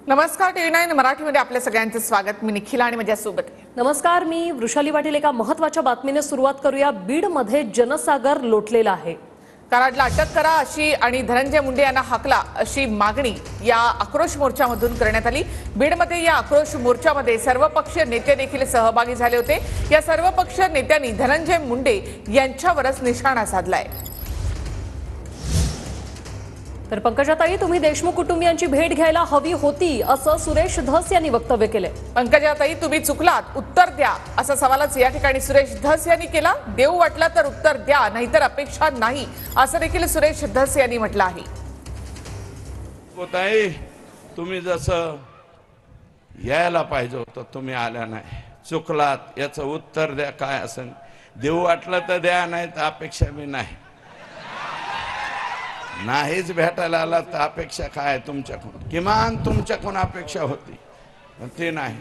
नमस्कार, टी9 मराठीमध्ये आपल्या सगळ्यांचं स्वागत। मी निखिला आणि माझ्यासोबत आहे। नमस्कार, मी वृषाली पाटील। एका महत्त्वाच्या बातमीने सुरुवात करूया। बीडमध्ये जनसागर लोटलेला आहे। कराडला अटक करा अशी आणि धनंजय मुंडे यांना हाकला अशी मागणी या आक्रोश मोर्चामधून करण्यात आली। बीडमध्ये या आक्रोश मोर्चामध्ये सर्वपक्षीय नेते देखील सहभागी झाले होते। या सर्वपक्षीय नेत्यांनी धनंजय मुंडे यांच्यावरच निशाणा साधलाय। तर पंकजाताई, तुम्ही देशमुख कुटुंबियांची भेट घ्यायला हवी होती असं सुरेश धस यांनी वक्तव्य केले। पंकजाताई, तुम्ही चुकलात, उत्तर द्या असा सवालच या ठिकाणी सुरेश धस यांनी केला। देऊ वाटला तर उत्तर द्या, नाहीतर अपेक्षा नाही असं देखील सुरेश धस यांनी म्हटलं आहे। ताई, तुम्ही जसं यायला पाहिजे होतं तुम्ही आल्या नाही, चुकलात, याचं उत्तर द्या। काय असेल देऊ वाटलं तर द्या, नाही तर अपेक्षा बी नाही। नाहीच भेटायला आला तर अपेक्षा काय तुमच्याकडून? किमान तुमच्याकडून अपेक्षा होती, ते नाही।